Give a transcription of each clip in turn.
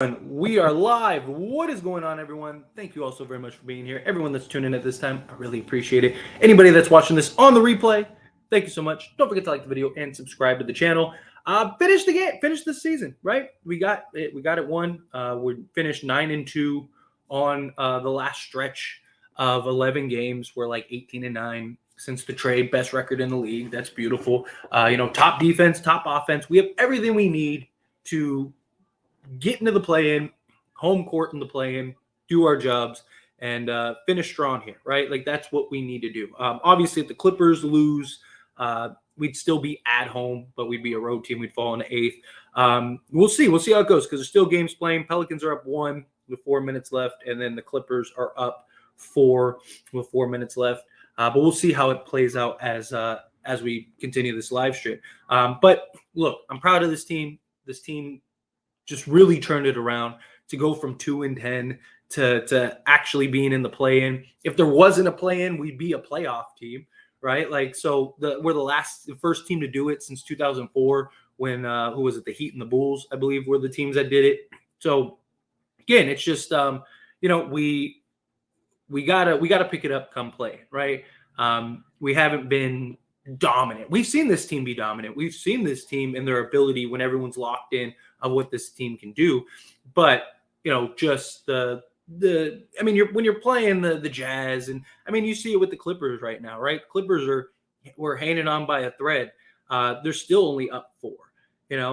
And we are live. What is going on, everyone? Thank you all so very much for being here. Everyone that's tuning in at this time, I really appreciate it. Anybody that's watching this on the replay, thank you so much. Don't forget to like the video and subscribe to the channel. Finish the game. Finish this season, right? We got it. We got it won. We finished 9-2 on the last stretch of 11 games. We're like 18-9 since the trade. Best record in the league. That's beautiful. Top defense, top offense. We have everything we need to get into the play-in, home court in the play-in, do our jobs, and finish strong here, right? Like, that's what we need to do. Obviously, if the Clippers lose, we'd still be at home, but we'd be a road team. We'd fall into eighth. We'll see. We'll see how it goes because there's still games playing. Pelicans are up 1 with 4 minutes left, and then the Clippers are up 4 with 4 minutes left. But we'll see how it plays out as we continue this live stream. But look, I'm proud of this team. This team just really turned it around to go from 2-10 to actually being in the play-in. If there wasn't a play-in, we'd be a playoff team, right? Like, so we're the first team to do it since 2004 when who was it? The Heat and the Bulls, I believe, were the teams that did it. So again, it's just we gotta pick it up come play, right? We haven't been dominant. We've seen this team be dominant. We've seen this team and their ability when everyone's locked in of what this team can do. But just when you're playing the Jazz, and I mean, you see it with the Clippers right now, right? Clippers we're hanging on by a thread. They're still only up 4.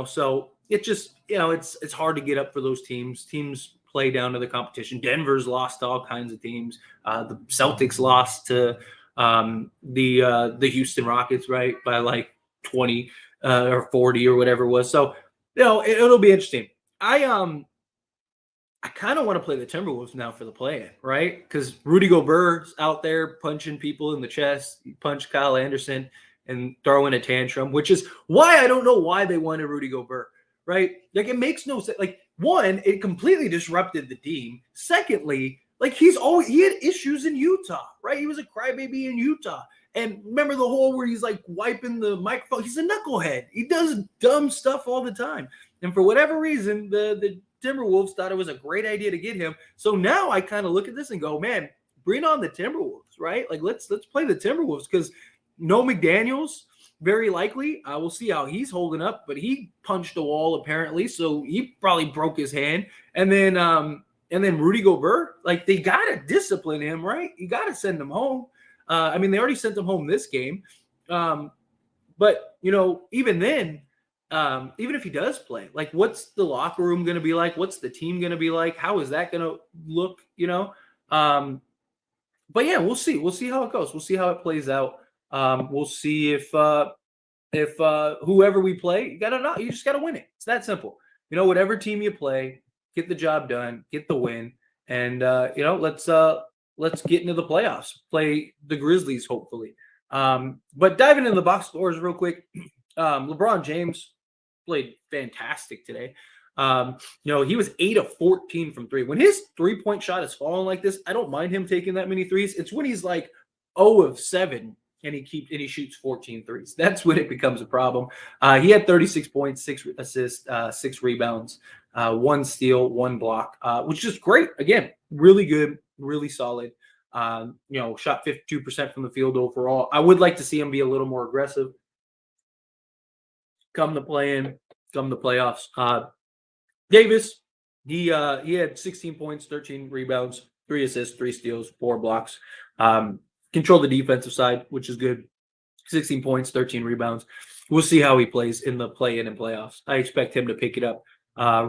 So it just it's hard to get up for those teams. Teams play down to the competition. Denver's lost to all kinds of teams. The Celtics lost to the Houston Rockets, right, by like 20 or 40 or whatever it was. So it'll be interesting. I kind of want to play the Timberwolves now for the play-in, right? Because Rudy Gobert's out there punching people in the chest. He punched Kyle Anderson and throwing a tantrum, which is why I don't know why they wanted Rudy Gobert, right? Like, it makes no sense. Like, one, it completely disrupted the team. Secondly, like, he had issues in Utah, right? He was a crybaby in Utah. And remember the whole where he's like wiping the microphone? He's a knucklehead. He does dumb stuff all the time. And for whatever reason, the Timberwolves thought it was a great idea to get him. So now I kind of look at this and go, man, bring on the Timberwolves, right? Like, let's play the Timberwolves because no McDaniels, very likely. We'll see how he's holding up, but he punched a wall apparently, so he probably broke his hand. And then Rudy Gobert, like, they gotta discipline him, right? You gotta send him home. They already sent him home this game. But even then, even if he does play, like, what's the locker room going to be like? What's the team going to be like? How is that going to look, But yeah, we'll see. We'll see how it goes. We'll see how it plays out. We'll see if whoever we play, you just got to win it. It's that simple. Whatever team you play, get the job done, get the win. And, let's get into the playoffs, play the Grizzlies, hopefully. But diving into the box scores real quick, LeBron James played fantastic today. He was 8 of 14 from 3. When his 3-point shot is falling like this, I don't mind him taking that many threes. It's when he's like 0 of 7 and he shoots 14 threes. That's when it becomes a problem. He had 36 points, 6 assists, 6 rebounds, 1 steal, 1 block, which is great. Again, really good, really solid. Shot 52% from the field overall. I would like to see him be a little more aggressive. Come the play-in, come the playoffs. Davis, he had 16 points, 13 rebounds, 3 assists, 3 steals, 4 blocks. Control the defensive side, which is good. 16 points, 13 rebounds. We'll see how he plays in the play-in and playoffs. I expect him to pick it up.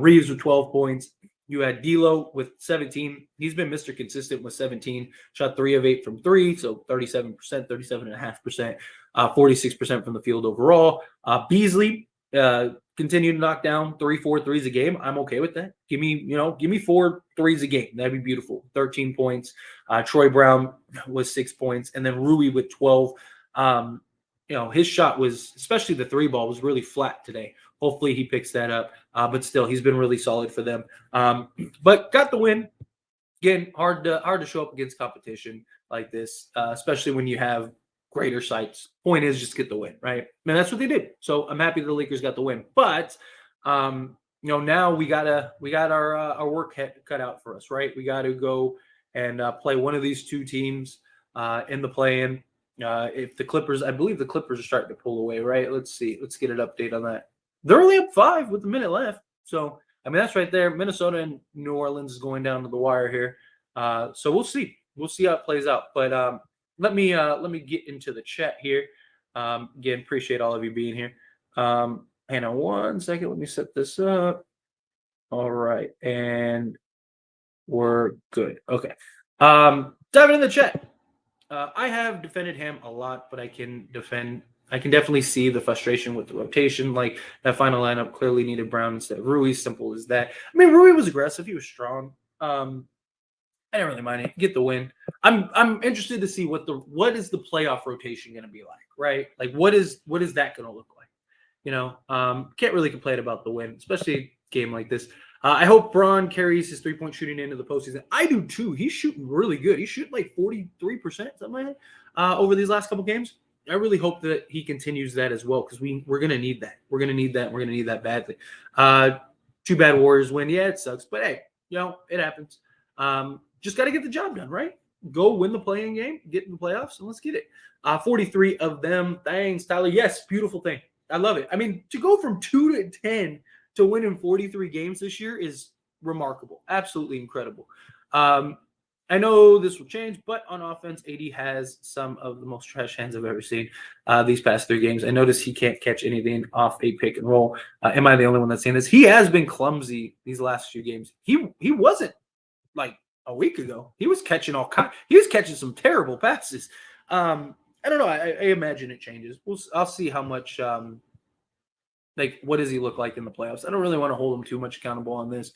Reeves with 12 points. You had D'Lo with 17. He's been Mr. Consistent with 17. Shot 3 of 8 from 3, so 37%, 37.5%, 46% from the field overall. Beasley continued to knock down 3-4 threes a game. I'm okay with that. Give me 4 threes a game. That'd be beautiful. 13 points. Troy Brown was 6 points, and then Rui with 12. His shot was, especially the 3 ball, was really flat today. Hopefully he picks that up. But still, he's been really solid for them. But got the win. Again, hard to show up against competition like this, especially when you have greater sights. Point is just get the win, right? And that's what they did. So I'm happy the Lakers got the win. But now we got our work cut out for us, right? We got to go and play one of these two teams in the play-in. If the Clippers, I believe the Clippers are starting to pull away, right? Let's see. Let's get an update on that. They're only up 5 with a minute left. So, I mean, that's right there. Minnesota and New Orleans is going down to the wire here. So we'll see. We'll see how it plays out. But let me get into the chat here. Again, appreciate all of you being here. Hang on one second. Let me set this up. All right. And we're good. Okay. Diving in the chat. I have defended him a lot, but I can definitely see the frustration with the rotation. Like that final lineup clearly needed Brown instead of Rui. Simple as that. I mean, Rui was aggressive. He was strong. I didn't really mind it. Get the win. I'm interested to see what is the playoff rotation going to be like, right? Like what is that going to look like? Can't really complain about the win, especially a game like this. I hope Braun carries his 3-point shooting into the postseason. I do too. He's shooting really good. He's shooting like 43%, something like that, over these last couple games. I really hope that he continues that as well because we're going to need that. We're going to need that. We're going to need that badly. Too bad Warriors win. Yeah, it sucks. But hey, it happens. Just got to get the job done, right? Go win the playing game, get in the playoffs, and let's get it. 43 of them. Thanks, Tyler. Yes, beautiful thing. I love it. I mean, to go from 2-10 to win in 43 games this year is remarkable. Absolutely incredible. I know this will change, but on offense, AD has some of the most trash hands I've ever seen these past 3 games. I notice he can't catch anything off a pick and roll. Am I the only one that's saying this? He has been clumsy these last few games. He wasn't like a week ago. He was catching he was catching some terrible passes. I don't know. I imagine it changes. I'll see how much. What does he look like in the playoffs? I don't really want to hold him too much accountable on this.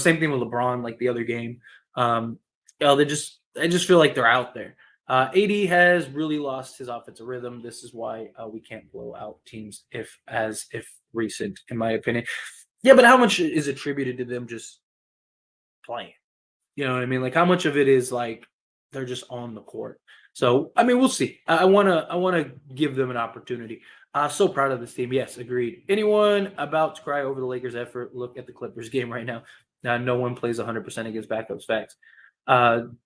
Same thing with LeBron, like the other game. I just feel like they're out there. AD has really lost his offensive rhythm. This is why we can't blow out teams if recent, in my opinion. Yeah, but how much is attributed to them just playing? You know what I mean? Like how much of it is like they're just on the court. So I mean, we'll see. I wanna give them an opportunity. So proud of this team. Yes, agreed. Anyone about to cry over the Lakers' effort? Look at the Clippers game right now. No one plays 100% against backups. Facts.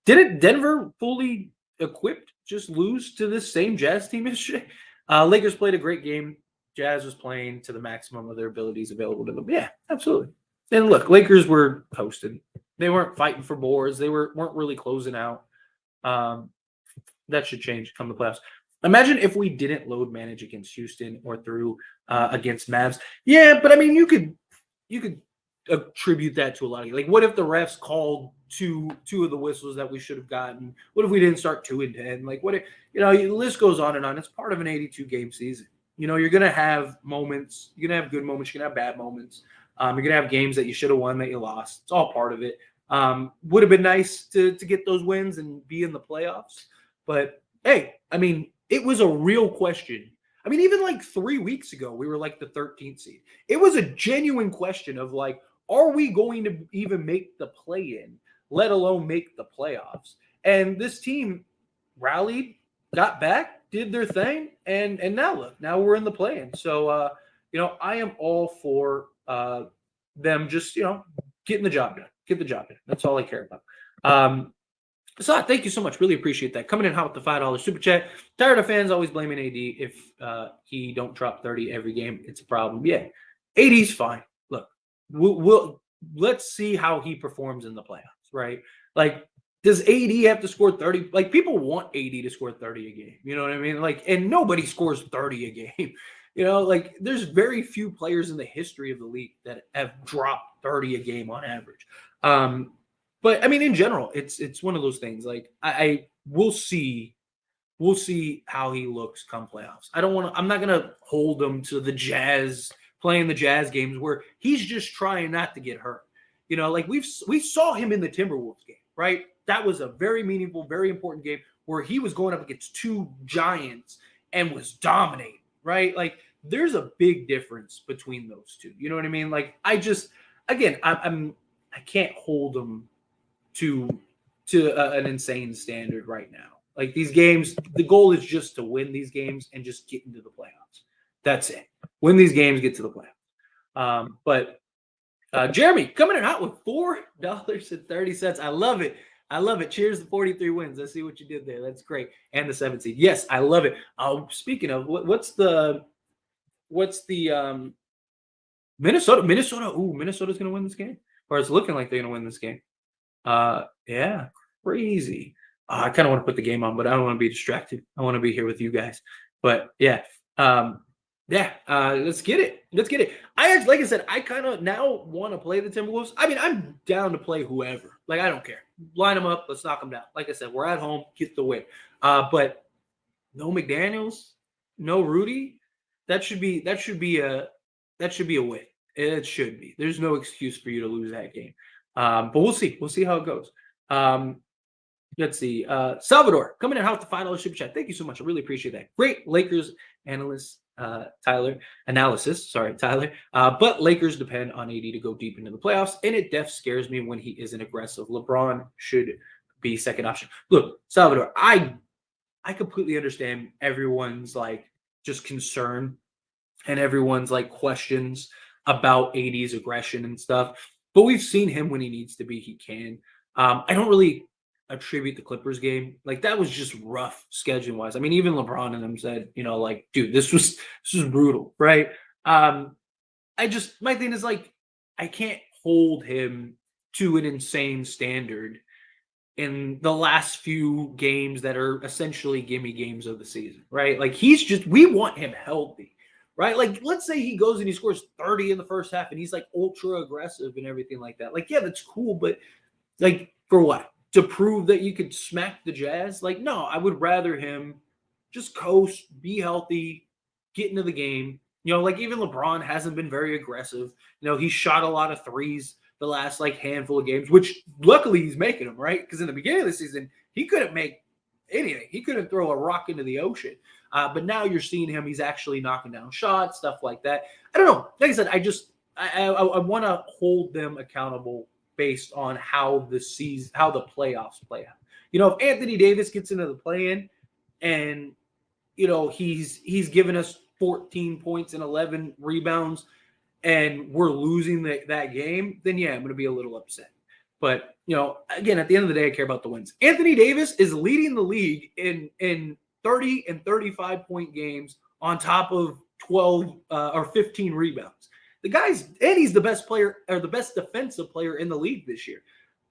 Didn't Denver fully equipped just lose to this same Jazz team yesterday? Lakers played a great game. Jazz was playing to the maximum of their abilities available to them. Yeah, absolutely. And look, Lakers were hosted. They weren't fighting for boards. They weren't really closing out. That should change come the playoffs. Imagine if we didn't load manage against Houston or through against Mavs. Yeah, but I mean, you could attribute that to a lot of like. What if the refs called two of the whistles that we should have gotten? What if we didn't start 2-10? Like, what if the list goes on and on. It's part of an 82 game season. You're gonna have moments. You're gonna have good moments. You're gonna have bad moments. You're gonna have games that you should have won that you lost. It's all part of it. Would have been nice to get those wins and be in the playoffs. But hey, I mean, it was a real question. I mean, even like 3 weeks ago, we were like the 13th seed. It was a genuine question of like, are we going to even make the play-in, let alone make the playoffs? And this team rallied, got back, did their thing, and now look, now we're in the play-in. So I am all for them just getting the job done. Get the job done. That's all I care about. So thank you so much. Really appreciate that. Coming in hot with the $5 super chat. Tired of fans always blaming AD if he don't drop 30 every game. It's a problem. Yeah, AD's fine. Look, let's see how he performs in the playoffs, right? Like, does AD have to score 30? Like, people want AD to score 30 a game. You know what I mean? Like, and nobody scores 30 a game. Like there's very few players in the history of the league that have dropped 30 a game on average. But I mean, in general, it's one of those things. Like we'll see how he looks come playoffs. I'm not gonna hold him to the Jazz playing the Jazz games where he's just trying not to get hurt. Like we saw him in the Timberwolves game, right? That was a very meaningful, very important game where he was going up against 2 giants and was dominating, right? Like there's a big difference between those two. You know what I mean? Like I can't hold him to an insane standard right now. Like these games, the goal is just to win these games and just get into the playoffs. That's it. Win these games, get to the playoffs. But Jeremy coming in hot with $4.30. I love it. I love it. Cheers to 43 wins. I see what you did there. That's great. And the 7 seed. Yes, I love it. Speaking of, what's the Minnesota? Minnesota. Ooh, Minnesota's gonna win this game. Or it's looking like they're gonna win this game. Yeah, crazy. I kind of want to put the game on, but I don't want to be distracted. I want to be here with you guys. But yeah, yeah. Let's get it. Let's get it. Like I said, I kind of now want to play the Timberwolves. I mean, I'm down to play whoever. Like, I don't care. Line them up. Let's knock them down. Like I said, we're at home. Get the win. But no McDaniels, no Rudy. That should be a win. It should be. There's no excuse for you to lose that game. But we'll see. We'll see how it goes. Let's see. Salvador coming in hot with the $5 super chat. Thank you so much. I really appreciate that. Great Lakers analyst, Tyler. Sorry, Tyler. But Lakers depend on AD to go deep into the playoffs, and it scares me when he isn't aggressive. LeBron should be second option. Look, Salvador, I completely understand everyone's like just concern and everyone's like questions about AD's aggression and stuff. But we've seen him when he needs to be, he can. I don't really attribute the Clippers game. Like, that was just rough scheduling wise. I mean, even LeBron and them said, like, dude, this was brutal, right? My thing is like, I can't hold him to an insane standard in the last few games that are essentially gimme games of the season, right? Like, we want him healthy, right? Like, let's say he goes and he scores 30 in the first half and he's like ultra aggressive and everything like that. Like, yeah, that's cool, but like, for what? To prove that you could smack the Jazz? Like, no, I would rather him just coast, be healthy, get into the game. Like, even LeBron hasn't been very aggressive. He shot a lot of threes the last like handful of games, which luckily he's making them, right? Because in the beginning of the season, he couldn't make anything. He couldn't throw a rock into the ocean. But now you're seeing him. He's actually knocking down shots, stuff like that. I don't know. Like I said, I want to hold them accountable based on how the playoffs play out. If Anthony Davis gets into the play-in and he's given us 14 points and 11 rebounds and we're losing that game, then yeah, I'm going to be a little upset. But, again, at the end of the day, I care about the wins. Anthony Davis is leading the league in 30 and 35 point games on top of 12 or 15 rebounds. He's the best player or the best defensive player in the league this year.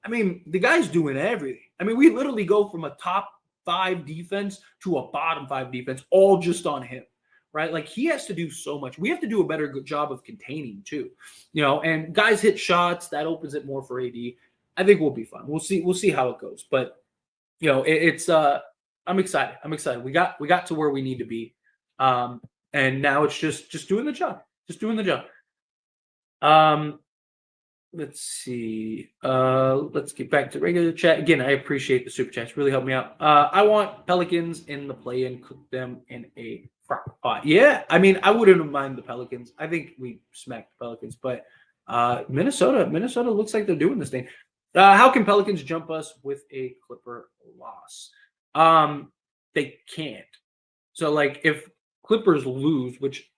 I mean, the guy's doing everything. I mean, we literally go from a top 5 defense to a bottom 5 defense, all just on him, right? Like, he has to do so much. We have to do a better job of containing too, and guys hit shots. That opens it more for AD. I think we'll be fine. We'll see how it goes. But, I'm excited. We got to where we need to be. And now it's just doing the job. Let's see. Let's get back to regular chat. Again, I appreciate the super chats. Really helped me out. I want Pelicans in the play-in, cook them in a crock pot. Yeah, I mean, I wouldn't mind the Pelicans. I think we smacked the Pelicans, but Minnesota looks like they're doing this thing. How can Pelicans jump us with a Clipper loss? They can't. So, like, if Clippers lose, which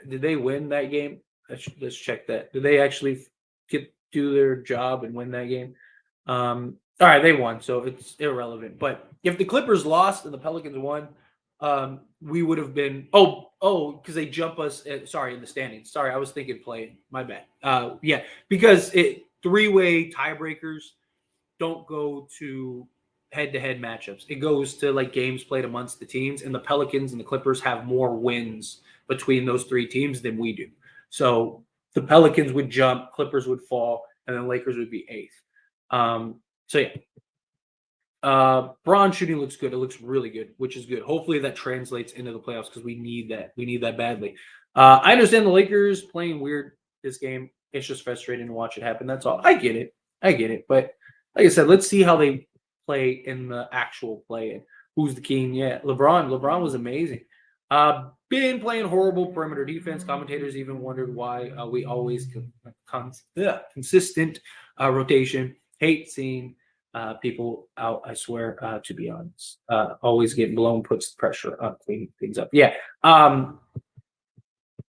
did they win that game? Let's check that. Did they actually do their job and win that game? All right, they won, so it's irrelevant. But if the Clippers lost and the Pelicans won, we would have been because they jump us. In the standings. Sorry, I was thinking play. My bad. Yeah, because 3-way tiebreakers don't go to head-to-head matchups. It goes to like games played amongst the teams, and the Pelicans and the Clippers have more wins between those 3 teams than we do. So the Pelicans would jump, Clippers would fall, and then Lakers would be 8th. So yeah. Braun shooting looks good. It looks really good, which is good. Hopefully that translates into the playoffs because we need that. We need that badly. I understand the Lakers playing weird this game. It's just frustrating to watch it happen. That's all. I get it. But like I said, let's see how they play in the actual play. Who's the king? Yeah, LeBron. LeBron was amazing. Been playing horrible perimeter defense. Commentators even wondered why we always consistent rotation. Hate seeing people out, I swear, to be honest. Always getting blown puts the pressure on cleaning things up. Yeah.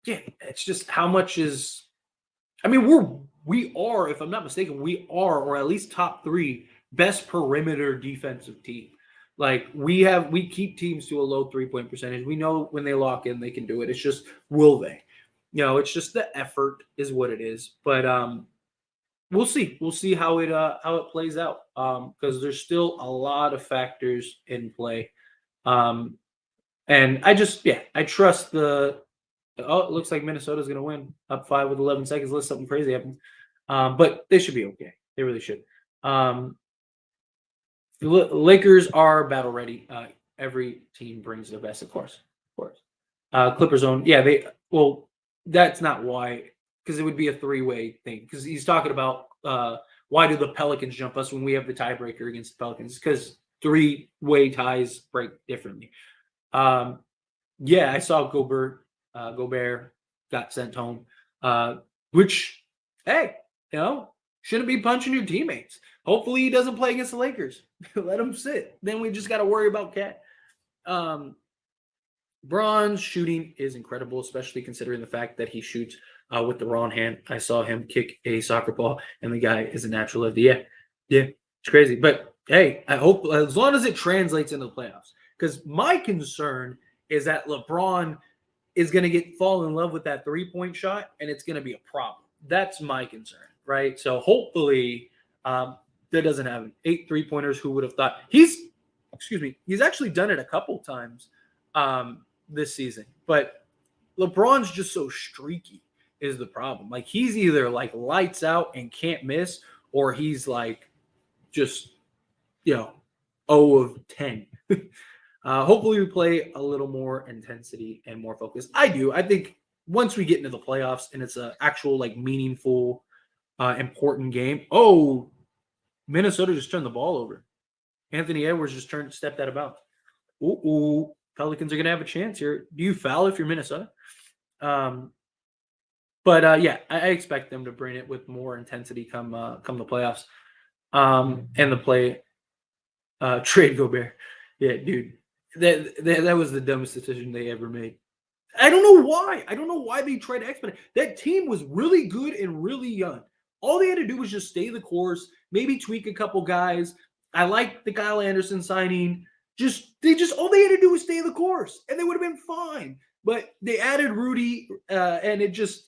Yeah, it's just how much is... I mean, we're we are, if I'm not mistaken, we are, or at least top 3 best perimeter defensive team. Like we keep teams to a low 3-point percentage. We know when they lock in, they can do it. It's just, will they? It's just the effort is what it is. But we'll see. We'll see how it plays out. Because there's still a lot of factors in play. And I trust the. Oh, it looks like Minnesota's going to win up 5 with 11 seconds. Unless something crazy happens, but they should be okay. They really should. The Lakers are battle ready. Every team brings their best, of course. Clippers own. Yeah, that's not why, because it would be a 3-way thing. Because he's talking about why do the Pelicans jump us when we have the tiebreaker against the Pelicans? Because 3-way ties break differently. Yeah, I saw Gobert got sent home, which, hey, shouldn't be punching your teammates. Hopefully he doesn't play against the Lakers. Let him sit. Then we just got to worry about Cat. Bron's shooting is incredible, especially considering the fact that he shoots with the wrong hand. I saw him kick a soccer ball, and the guy is a natural lefty. Yeah, it's crazy. But hey, I hope as long as it translates into the playoffs, because my concern is that LeBron is going to fall in love with that 3-point shot, and it's going to be a problem. That's my concern, right? So hopefully that doesn't happen. 8 3-pointers. Who would have thought? He's actually done it a couple times this season, but LeBron's just so streaky is the problem. Like, he's either like lights out and can't miss, or he's like just 0 of 10. Hopefully we play a little more intensity and more focus. I think once we get into the playoffs and it's an actual like meaningful, important game. Oh, Minnesota just turned the ball over. Anthony Edwards just stepped out of bounds. Ooh, Pelicans are gonna have a chance here. Do you foul if you're Minnesota? But yeah, I expect them to bring it with more intensity come the playoffs. And the play trade Gobert. Yeah, dude. That was the dumbest decision they ever made. I don't know why. I don't know why they tried to expedite. That team was really good and really young. All they had to do was just stay the course, maybe tweak a couple guys. I like the Kyle Anderson signing. All they had to do was stay the course, and they would have been fine. But they added Rudy, and it just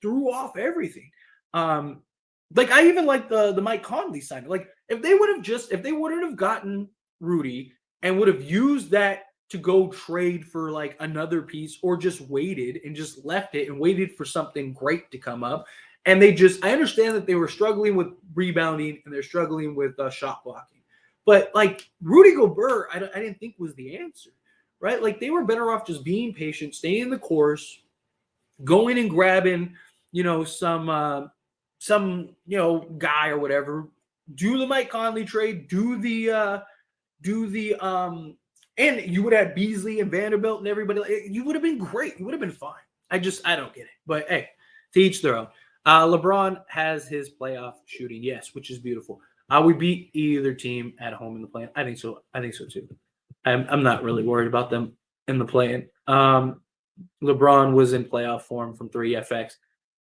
threw off everything. Like, I even like the Mike Conley signing. Like, if they wouldn't have gotten Rudy and would have used that to go trade for like another piece, or just waited and just left it and waited for something great to come up. And I understand that they were struggling with rebounding and they're struggling with shot blocking. But like Rudy Gobert, I didn't think was the answer, right? Like, they were better off just being patient, staying the course, going and grabbing, some guy or whatever, do the Mike Conley trade, and you would have Beasley and Vanderbilt and everybody. You would have been great. You would have been fine. I don't get it. But hey, to each their own. LeBron has his playoff shooting, yes, which is beautiful. We beat either team at home in the play-in. I think so too. I'm not really worried about them in the play-in. LeBron was in playoff form from 3FX.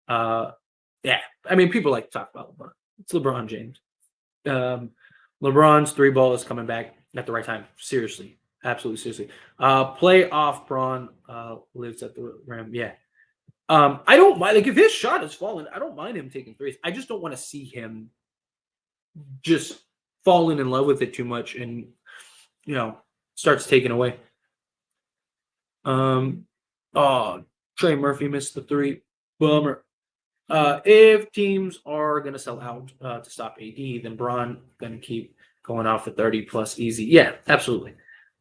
Yeah, I mean, people like to talk about LeBron. It's LeBron James. LeBron's 3 ball is coming back at the right time. Seriously. Absolutely seriously. Playoff Braun lives at the rim. Yeah. I don't mind. Like, if his shot is falling, I don't mind him taking threes. I just don't want to see him just falling in love with it too much and, starts taking away. Trey Murphy missed the 3. Bummer. If teams are going to sell out to stop AD, then Braun going to keep going out for 30 plus easy. Yeah, absolutely.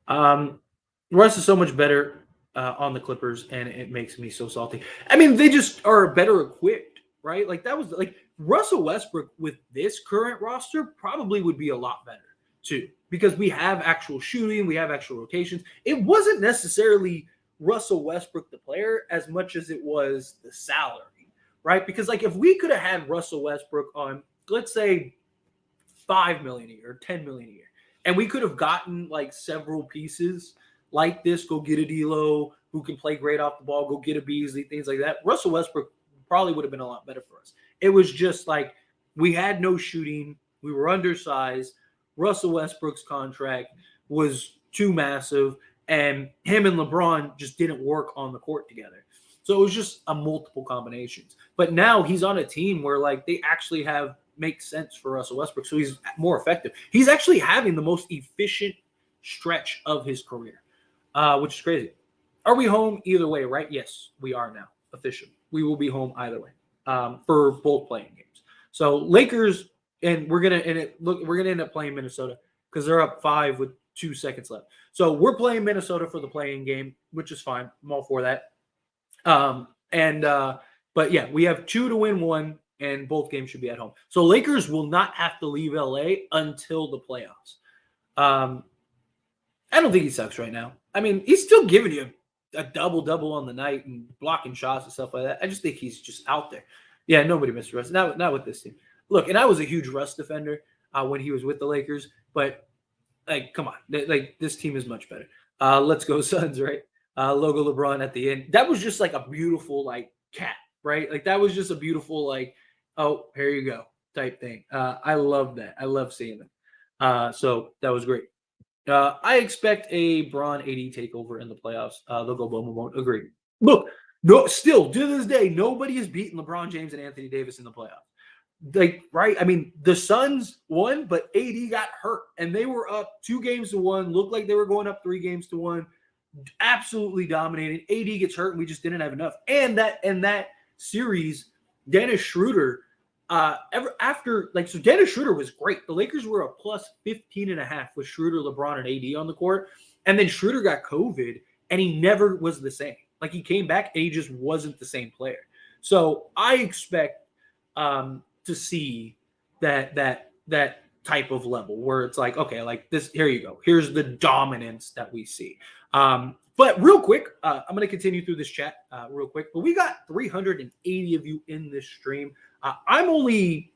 Russ is so much better on the Clippers, and it makes me so salty. I mean, they just are better equipped, right? Like, that was like Russell Westbrook with this current roster probably would be a lot better too, because we have actual shooting, we have actual rotations. It wasn't necessarily Russell Westbrook the player as much as it was the salary, right? Because like, if we could have had Russell Westbrook on, let's say, $5 million a year or $10 million a year, and we could have gotten like several pieces like this, go get a D'Lo who can play great off the ball, go get a Beasley, things like that, Russell Westbrook probably would have been a lot better for us. It was just like we had no shooting. We were undersized. Russell Westbrook's contract was too massive, and him and LeBron just didn't work on the court together. So it was just a multiple combinations. But now he's on a team where like they actually have makes sense for Russell Westbrook, so he's more effective. He's actually having the most efficient stretch of his career, which is crazy. Are we home either way? Right? Yes, we are now officially. We will be home either way for both playing games. So Lakers, and we're gonna end up playing Minnesota because they're up 5 with 2 seconds left. So we're playing Minnesota for the playing game, which is fine. I'm all for that. But yeah, we have 2 to win 1, and both games should be at home. So Lakers will not have to leave LA until the playoffs. I don't think he sucks right now. I mean, he's still giving you a double on the night and blocking shots and stuff like that. I just think he's just out there. Yeah, nobody missed Russ. Not with this team. Look, and I was a huge Russ defender when he was with the Lakers, but like, come on, like this team is much better. Let's go Suns, right? Logo LeBron at the end. That was just like a beautiful like cat, right? Like that was just a beautiful like, oh, here you go type thing. I love that. I love seeing them. So that was great. I expect a Bron AD takeover in the playoffs. They'll go Bowman won't agree. Look, no, still to this day, nobody has beaten LeBron James and Anthony Davis in the playoffs. Like, right? I mean, the Suns won, but AD got hurt, and they were up 2-1. Looked like they were going up 3-1. Absolutely dominated. AD gets hurt, and we just didn't have enough. And that series, Dennis Schroeder. So Dennis Schroeder was great. The Lakers were a plus 15.5 with Schroeder, LeBron, and AD on the court. And then Schroeder got COVID, and he never was the same. Like he came back, and he just wasn't the same player. So I expect to see that type of level where it's like, okay, like this. Here you go. Here's the dominance that we see. But real quick, I'm going to continue through this chat real quick. But we got 380 of you in this stream. I'm only,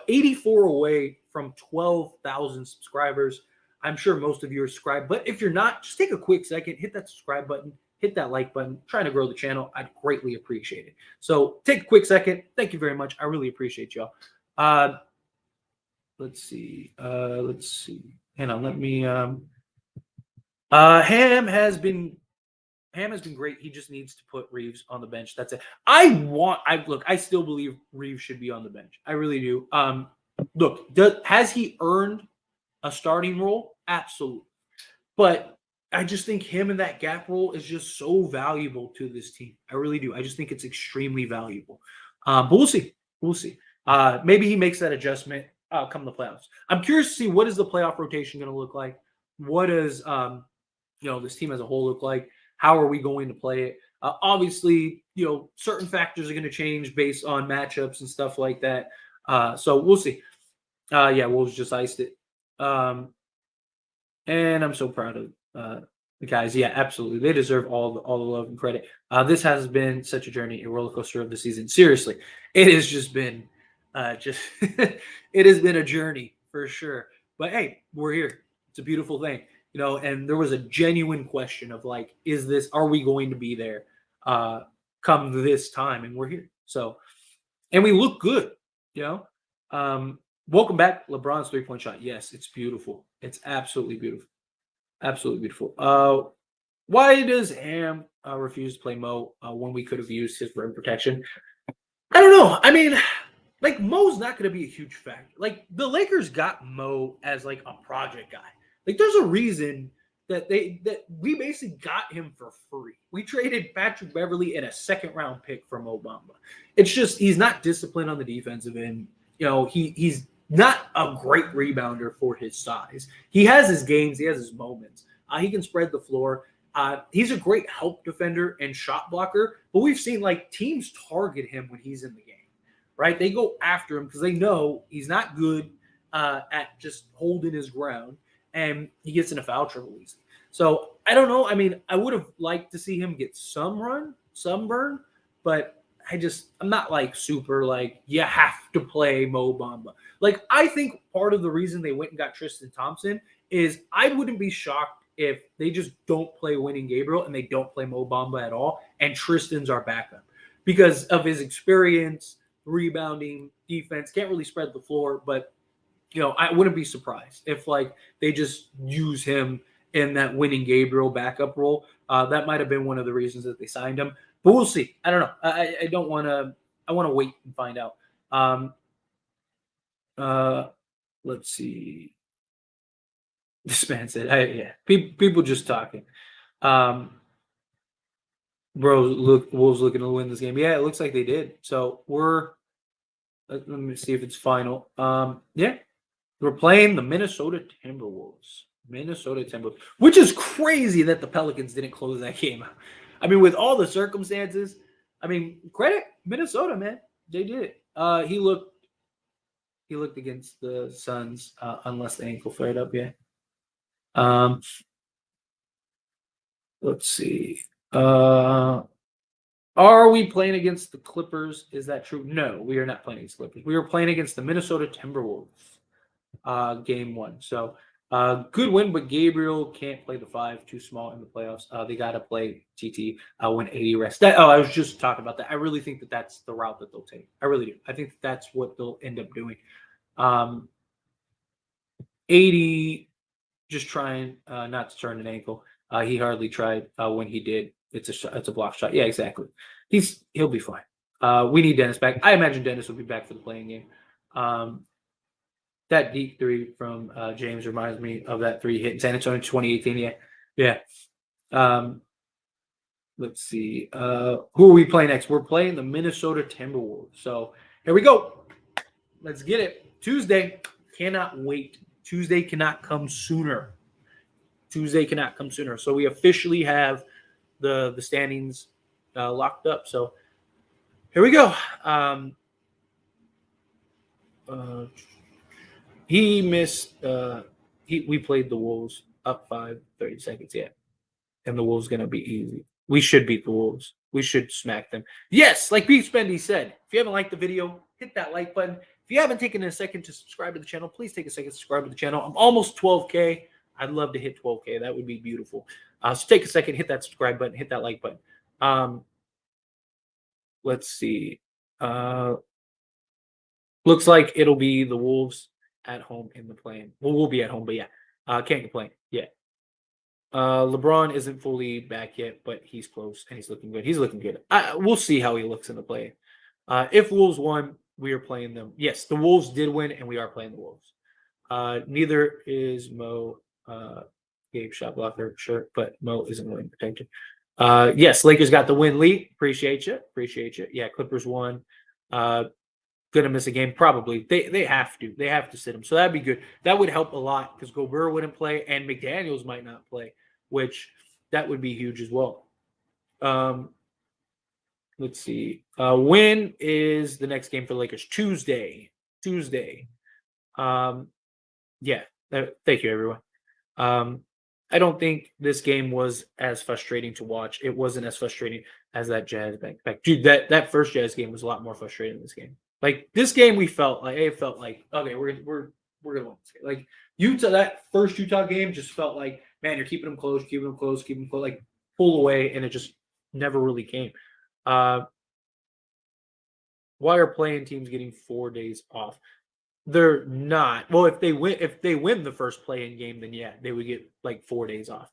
84 away from 12,000 subscribers. I'm sure most of you are subscribed. But if you're not, just take a quick second, hit that subscribe button, hit that like button. I'm trying to grow the channel. I'd greatly appreciate it. So take a quick second. Thank you very much. I really appreciate y'all. Let's see. Hang on. Let me. Ham has been great. He just needs to put Reeves on the bench. That's it. I still believe Reeves should be on the bench. I really do. Look, has he earned a starting role? Absolutely. But I just think him in that gap role is just so valuable to this team. I really do. I just think it's extremely valuable. But we'll see. We'll see. Maybe he makes that adjustment come the playoffs. I'm curious to see what is the playoff rotation going to look like. What does this team as a whole look like? How are we going to play it? Obviously, certain factors are going to change based on matchups and stuff like that. So we'll see. Wolves just iced it. And I'm so proud of the guys. Yeah, absolutely. They deserve all the love and credit. This has been such a journey, a roller coaster of the season. Seriously, it has just been it has been a journey for sure. But hey, we're here. It's a beautiful thing. And there was a genuine question of like, are we going to be there come this time? And we're here. So, and we look good, welcome back. LeBron's 3-point shot. Yes, it's beautiful. It's absolutely beautiful. Absolutely beautiful. Why does Ham refuse to play Mo when we could have used his rim protection? I don't know. I mean, like Mo's not going to be a huge factor. Like the Lakers got Mo as like a project guy. Like there's a reason that we basically got him for free. We traded Patrick Beverley and a 2nd-round pick for Mo Bamba. It's just he's not disciplined on the defensive end. He's not a great rebounder for his size. He has his games. He has his moments. He can spread the floor. He's a great help defender and shot blocker. But we've seen like teams target him when he's in the game, right? They go after him because they know he's not good at just holding his ground. And he gets into foul trouble easily. So I don't know. I mean, I would have liked to see him get some burn, but I'm not like super like you have to play Mo Bamba. Like I think part of the reason they went and got Tristan Thompson is I wouldn't be shocked if they just don't play Winning Gabriel and they don't play Mo Bamba at all, and Tristan's our backup because of his experience, rebounding, defense. Can't really spread the floor, but I wouldn't be surprised if like they just use him in that winning Gabriel backup role. That might have been one of the reasons that they signed him, but we'll see. I don't know. I don't want to. I want to wait and find out. Um, uh, let's see. This man said, "Yeah, people just talking." Um, bro, look, Wolves looking to win this game. Yeah, it looks like they did. So we're. Let me see if it's final. Yeah, we're playing the Minnesota Timberwolves. Minnesota Timberwolves, which is crazy that the Pelicans didn't close that game out. I mean, with all the circumstances, I mean, credit Minnesota, man. They did it. He looked against the Suns, unless the ankle flared up. Yeah. Um, let's see. Are we playing against the Clippers? Is that true? No, we are not playing against Clippers. We are playing against the Minnesota Timberwolves. Game 1. So good win, but Gabriel can't play the 5, too small in the playoffs. They got to play TT when 80 rest. I was just talking about that. I really think that that's the route that they'll take. I really do. I think that's what they'll end up doing. 80 just trying not to turn an ankle. He hardly tried when he did. It's a block shot. Yeah, exactly. He'll be fine. We need Dennis back. I imagine Dennis will be back for the playing game. That deep three from James reminds me of that three hit in San Antonio in 2018. Yeah. Let's see. Who are we playing next? We're playing the Minnesota Timberwolves. So here we go. Let's get it. Tuesday. Cannot wait. Tuesday cannot come sooner. So we officially have the standings locked up. So here we go. He missed. We played the Wolves up 5, 30 seconds. Yeah, and the Wolves gonna be easy. We should beat the Wolves. We should smack them. Yes, like Pete Spendy said. If you haven't liked the video, hit that like button. If you haven't taken a second to subscribe to the channel, please take a second to subscribe to the channel. I'm almost 12K. I'd love to hit 12K. That would be beautiful. So take a second, hit that subscribe button, hit that like button. Let's see. Looks like it'll be the Wolves at home in the play-in. Well, we'll be at home, but yeah, can't complain. Yeah. Lebron isn't fully back yet, but he's close and he's looking good. He's looking good. We'll see how he looks in the play. If Wolves won, we are playing them. Yes, the Wolves did win, and we are playing the Wolves. Neither is Mo. Gabe shot blocker, sure, but Mo isn't win protected. Yes, Lakers got the win lead. Appreciate you. Yeah, Clippers won. Gonna miss a game probably. They have to. They have to sit him. So that'd be good. That would help a lot because Gobert wouldn't play and McDaniels might not play, which that would be huge as well. Let's see. When is the next game for the Lakers? Tuesday. Yeah. Thank you, everyone. I don't think this game was as frustrating to watch. It wasn't as frustrating as that Jazz back. Dude, that first Jazz game was a lot more frustrating than this game. Like this game, it felt like okay, we're gonna win this game. Like Utah, that first Utah game just felt like, man, you're keeping them close, like pull away, and it just never really came. Why are playing teams getting 4 days off? They're not. Well, if they win the first play-in game, then yeah, they would get like 4 days off.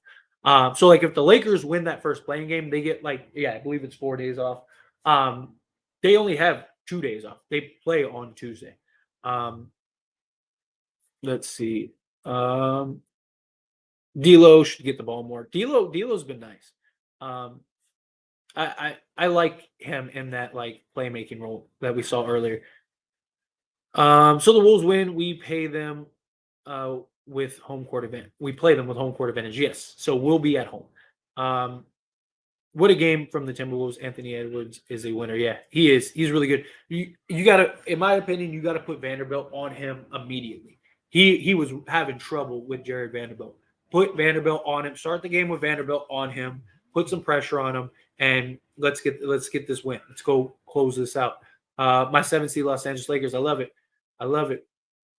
So like if the Lakers win that first playing game, they get like, yeah, I believe it's 4 days off. They only have 2 days off. They play on Tuesday. Let's see. D'Lo should get the ball more. D'Lo's been nice. I like him in that like playmaking role that we saw earlier. So the Wolves win. We pay them with home court advantage. We play them with home court advantage. Yes. So we'll be at home. What a game from the Timberwolves. Anthony Edwards is a winner. Yeah, he is. He's really good. You got to, in my opinion, you got to put Vanderbilt on him immediately. He was having trouble with Jared Vanderbilt. Put Vanderbilt on him. Start the game with Vanderbilt on him. Put some pressure on him, and let's get this win. Let's go close this out. My 7 seed Los Angeles Lakers. I love it.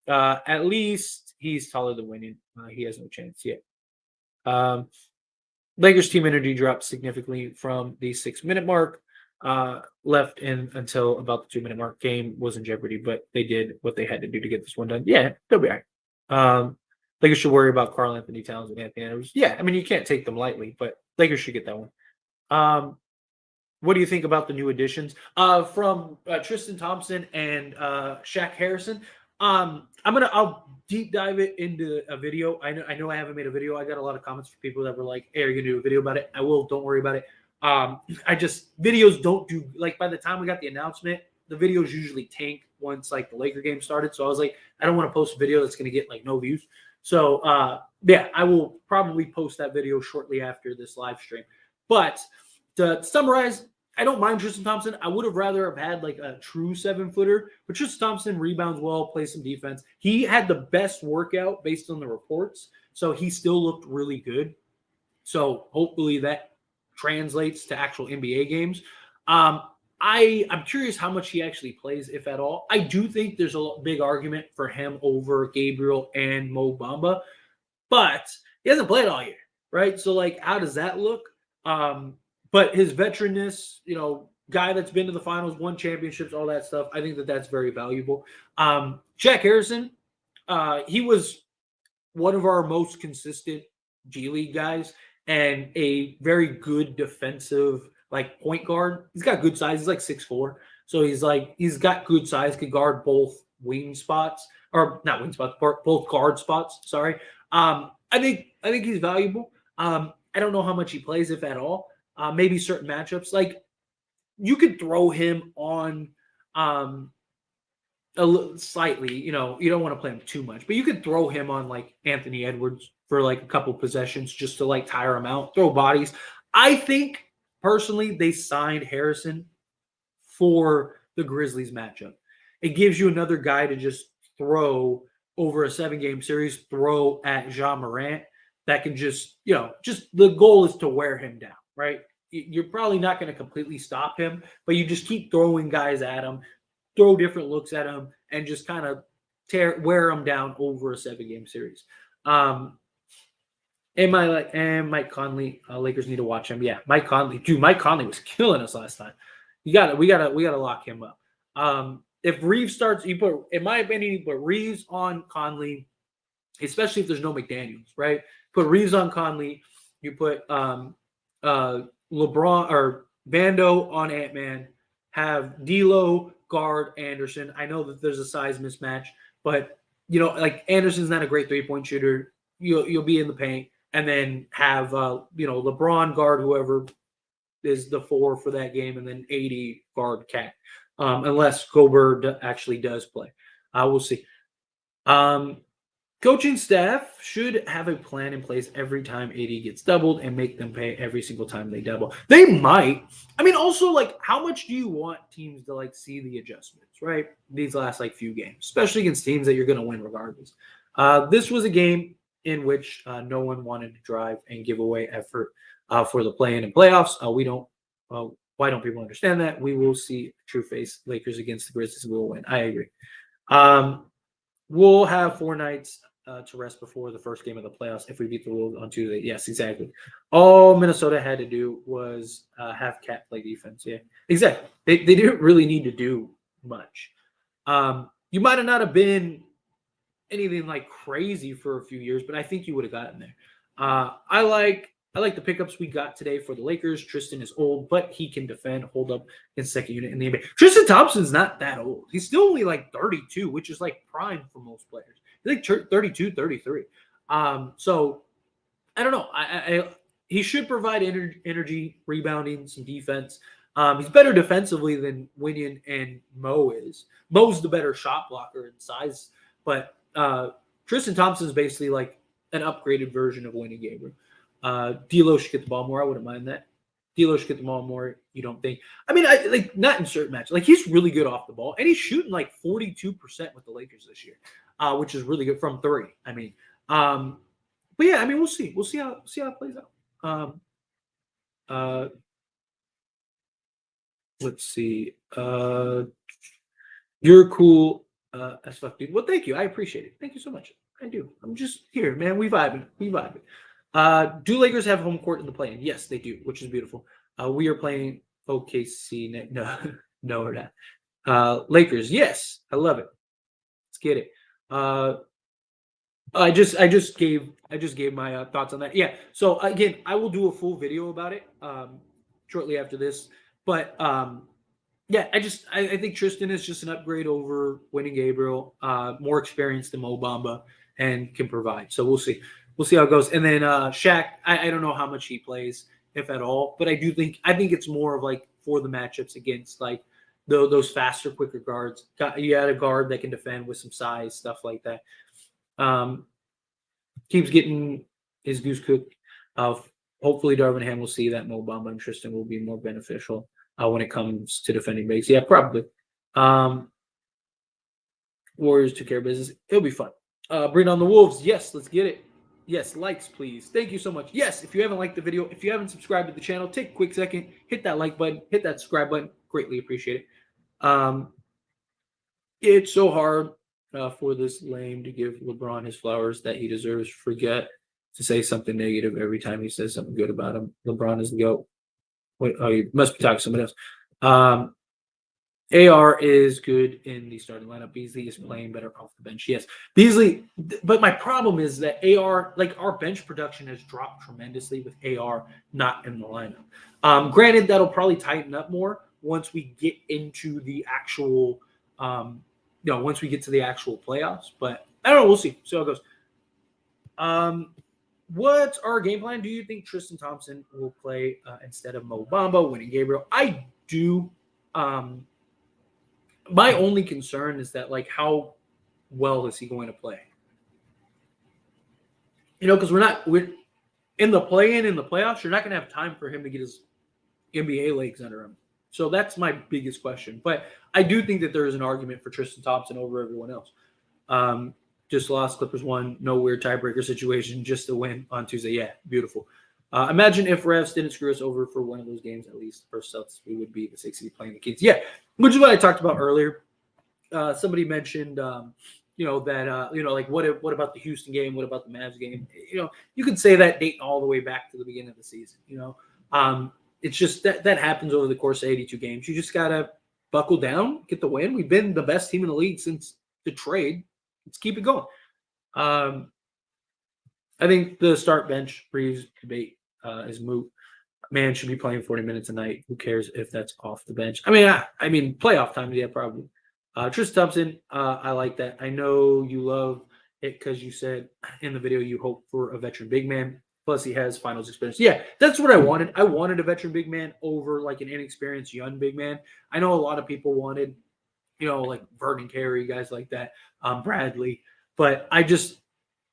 At least he's taller than winning. He has no chance yet. Lakers team energy dropped significantly from the 6-minute mark. left in until about the 2 minute mark. Game was in jeopardy, but they did what they had to do to get this one done. Yeah, they'll be all right. Lakers should worry about Carl Anthony Towns and Anthony Edwards. Yeah, I mean you can't take them lightly, but Lakers should get that one. Um, what do you think about the new additions? From Tristan Thompson and Shaq Harrison. I'll deep dive it into a video. I know I haven't made a video. I got a lot of comments from people that were like, "Hey, are you gonna do a video about it?" I will. Don't worry about it. I just videos don't do like by the time we got the announcement, the videos usually tank once like the Laker game started. So I was like, I don't want to post a video that's gonna get like no views. So yeah, I will probably post that video shortly after this live stream. But to summarize, I don't mind Tristan Thompson. I would have rather have had like a true 7-footer, but Tristan Thompson rebounds well, plays some defense. He had the best workout based on the reports, so he still looked really good. So hopefully that translates to actual NBA games. I'm curious how much he actually plays, if at all. I do think there's a big argument for him over Gabriel and Mo Bamba, but he hasn't played all year, right? So like, how does that look? But his veteranness, guy that's been to the finals, won championships, all that stuff, I think that that's very valuable. Shaq Harrison, he was one of our most consistent G League guys and a very good defensive like point guard. He's got good size. He's like 6'4". So he's got good size, could guard both wing spots or not wing spots, both guard spots. Sorry. I think he's valuable. I don't know how much he plays, if at all. Maybe certain matchups. Like you could throw him on slightly, you don't want to play him too much, but you could throw him on like Anthony Edwards for like a couple possessions just to like tire him out, throw bodies. I think personally they signed Harrison for the Grizzlies matchup. It gives you another guy to just throw over a 7-game series, throw at Ja Morant that can just the goal is to wear him down, right? You're probably not going to completely stop him, but you just keep throwing guys at him, throw different looks at him, and just kind of wear him down over a 7-game series. And Mike Conley, Lakers need to watch him. Yeah, Mike Conley was killing us last time. We gotta lock him up. If Reeves starts, in my opinion, you put Reeves on Conley, especially if there's no McDaniels, right? Put Reeves on Conley. You put LeBron or Vando on Ant-Man. Have D'Lo guard Anderson. I know that there's a size mismatch, but like Anderson's not a great 3-point shooter. You'll be in the paint, and then have LeBron guard whoever is the 4 for that game, and then 80 guard Cat, unless Gobert actually does play. We'll see. Coaching staff should have a plan in place every time AD gets doubled and make them pay every single time they double. They might. I mean, also, like, how much do you want teams to, like, see the adjustments, right? These last, like, few games, especially against teams that you're going to win regardless. This was a game in which no one wanted to drive and give away effort for the play-in and playoffs. Why don't people understand that? We will see true face Lakers against the Grizzlies and we will win. I agree. We'll have 4 nights to rest before the first game of the playoffs if we beat the Wolves on Tuesday. Yes, exactly. All Minnesota had to do was have Cat play defense. Yeah, exactly. They didn't really need to do much. You might have not have been anything like crazy for a few years, but I think you would have gotten there. I like the pickups we got today for the Lakers. Tristan is old, but he can defend, hold up in second unit in the NBA. Tristan Thompson's not that old. He's still only like 32, which is like prime for most players. He's like 32, 33. So I don't know. He should provide energy, rebounding, some defense. He's better defensively than Winion and Mo is. Mo's the better shot blocker in size, but Tristan Thompson is basically like an upgraded version of Winnie Gabriel. D'Lo should get the ball more. I wouldn't mind that. D'Lo should get the ball more. You don't think? I mean, not in certain matches. Like he's really good off the ball, and he's shooting like 42% with the Lakers this year, which is really good from 3. I mean, but yeah, I mean, we'll see. We'll see how it plays out. Let's see. You're cool as fuck, dude. Well, thank you. I appreciate it. Thank you so much. I do. I'm just here, man. We vibing. Do Lakers have home court in the play-in? Yes, they do, which is beautiful. We are playing OKC. No, no, we're not. Lakers. Yes, I love it. Let's get it. I just gave my thoughts on that. Yeah. So again, I will do a full video about it shortly after this. But yeah, I think Tristan is just an upgrade over Winning Gabriel, more experienced than Mo Bamba, and can provide. So we'll see. We'll see how it goes. And then Shaq, I don't know how much he plays, if at all, but I think it's more of like for the matchups against like those faster, quicker guards. You had a guard that can defend with some size, stuff like that. Um, Keeps getting his goose cooked. Uh, Hopefully, Darvin Ham will see that Mo Bamba and Tristan will be more beneficial when it comes to defending bigs. Yeah, probably. Um, Warriors took care of business. It'll be fun. Bring on the Wolves. Yes, let's get it. Yes, likes, please. Thank you so much. Yes, if you haven't liked the video, if you haven't subscribed to the channel, take a quick second, hit that like button, hit that subscribe button. Greatly appreciate it. It's so hard for this lame to give LeBron his flowers that he deserves. Forget to say something negative every time he says something good about him. LeBron is the GOAT. You must be talking to somebody else. AR is good in the starting lineup. Beasley is playing better off the bench. Yes, Beasley. But my problem is that AR, like our bench production has dropped tremendously with AR not in the lineup. Granted, that'll probably tighten up more once we get into the actual, once we get to the actual playoffs. But I don't know. We'll see. See how it goes. What's our game plan? Do you think Tristan Thompson will play instead of Mo Bamba, Winning Gabriel? I do. My only concern is that, like, how well is he going to play? Because we're in the play-in, in the playoffs, you're not going to have time for him to get his NBA legs under him. So that's my biggest question. But I do think that there is an argument for Tristan Thompson over everyone else. Just lost, Clippers won, no weird tiebreaker situation, just a win on Tuesday. Yeah, beautiful. Imagine if refs didn't screw us over for one of those games, at least for Celtics, we would be the 6 seed playing the Kings. Yeah, which is what I talked about earlier. Somebody mentioned, like what about the Houston game? What about the Mavs game? You could say that dating all the way back to the beginning of the season. It's just that happens over the course of 82 games. You just gotta buckle down, get the win. We've been the best team in the league since the trade. Let's keep it going. I think the start bench Reeves debate is moot. Man should be playing 40 minutes a night. Who cares if that's off the bench? I mean, playoff time, yeah, probably. Tristan Thompson, I like that. I know you love it because you said in the video you hope for a veteran big man. Plus, he has finals experience. Yeah, that's what I wanted. I wanted a veteran big man over like an inexperienced young big man. I know a lot of people wanted, like Vernon Carey, guys like that, Bradley. But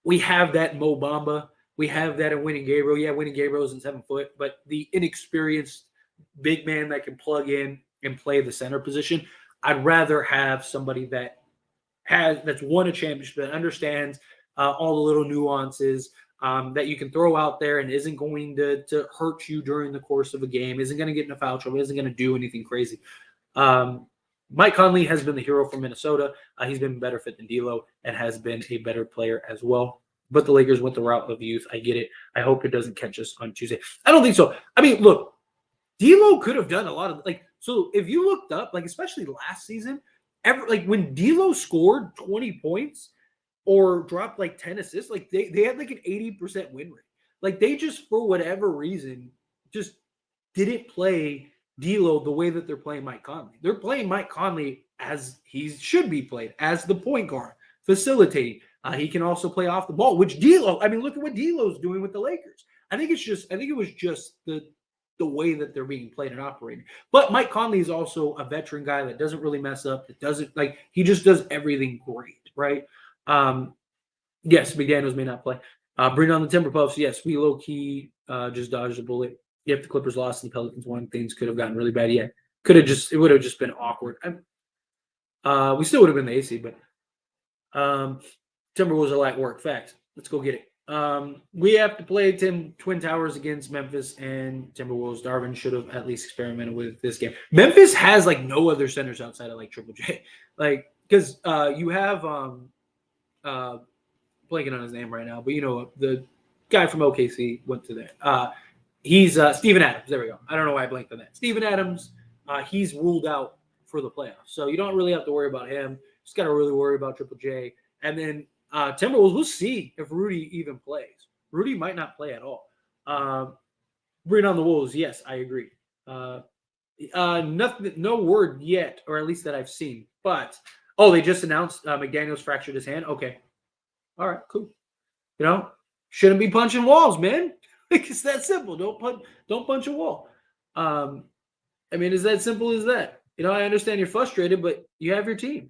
we have that in Mo Bamba. We have that in Winning Gabriel. Yeah, Winning Gabriel isn't 7 foot, but the inexperienced big man that can plug in and play the center position, I'd rather have somebody that's won a championship, that understands all the little nuances, that you can throw out there and isn't going to hurt you during the course of a game, isn't going to get in a foul trouble, isn't going to do anything crazy. Mike Conley has been the hero for Minnesota. He's been better fit than D'Lo and has been a better player as well. But the Lakers went the route of youth. I get it. I hope it doesn't catch us on Tuesday. I don't think so. I mean, look, D'Lo could have done a lot of so if you looked up, especially last season, when D'Lo scored 20 points or dropped 10 assists, they had an 80% win rate. They just, for whatever reason, just didn't play D'Lo the way that they're playing Mike Conley. They're playing Mike Conley as he should be played, as the point guard, facilitating. He can also play off the ball, which D'Lo, look at what D'Lo's doing with the Lakers. I think it was just the way that they're being played and operated. But Mike Conley is also a veteran guy that doesn't really mess up. It doesn't he just does everything great, right? Yes, McDaniels may not play. Bring on the Timberpuffs. Yes, we low key just dodged a bullet. If the Clippers lost and the Pelicans won, things could have gotten really bad. Yeah, it would have just been awkward. We still would have been the AC, but Timberwolves are light work. Fact. Let's go get it. We have to play Twin Towers against Memphis and Timberwolves. Darvin should have at least experimented with this game. Memphis has no other centers outside of Triple J, because you have blanking on his name right now, but the guy from OKC went to there. He's Steven Adams. There we go. I don't know why I blanked on that. Steven Adams, he's ruled out for the playoffs. So you don't really have to worry about him. Just got to really worry about Triple J. And then Timberwolves, we'll see if Rudy even plays. Rudy might not play at all. Bring on the Wolves. Yes, I agree. Nothing, no word yet, or at least that I've seen. But they just announced McDaniel's fractured his hand. Okay, all right, cool. You know, shouldn't be punching walls, man. Like it's that simple. Don't punch a wall. I mean, it's that simple as that. You know, I understand you're frustrated, but you have your team.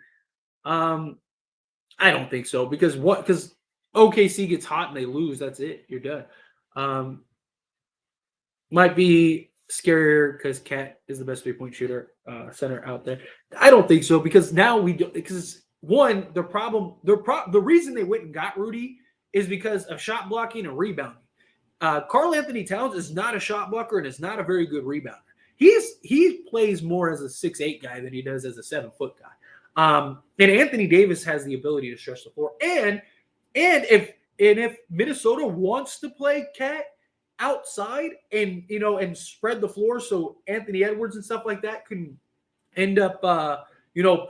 I don't think so because OKC gets hot and they lose. That's it. You're done. Might be scarier because Cat is the best 3-point shooter center out there. I don't think so because now we do because one the reason they went and got Rudy is because of shot blocking and rebounding. Karl Anthony Towns is not a shot blocker and is not a very good rebounder. He plays more as a 6'8" guy than he does as a 7-foot guy. And Anthony Davis has the ability to stretch the floor. And if Minnesota wants to play Cat outside and spread the floor so Anthony Edwards and stuff like that can end up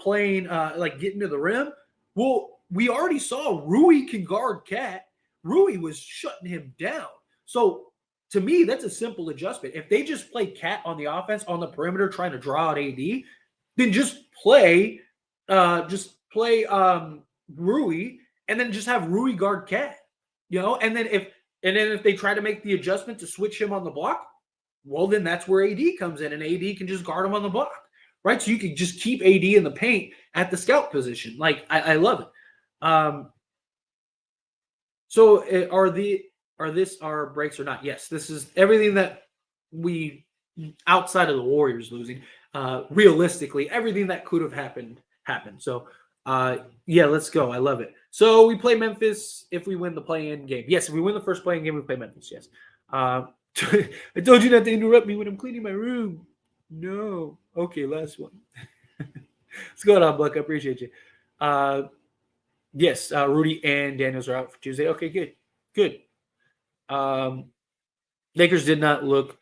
playing like getting to the rim. Well, we already saw Rui can guard Cat. Rui was shutting him down. So to me, that's a simple adjustment. If they just play Cat on the offense on the perimeter trying to draw out AD, then just play Rui and then just have Rui guard Cat. And then if they try to make the adjustment to switch him on the block, well, then that's where AD comes in, and AD can just guard him on the block, right? So you can just keep AD in the paint at the scout position. Like, I love it. So are this our breaks or not? Yes, this is everything that we, outside of the Warriors losing, realistically, everything that could have happened. So, yeah, let's go. I love it. So we play Memphis if we win the play-in game. Yes, if we win the first play-in game, we play Memphis. Yes. I told you not to interrupt me when I'm cleaning my room. No. Okay, last one. What's going on, Buck? I appreciate you. Yes, Rudy and Daniels are out for Tuesday. Okay, good. Lakers did not look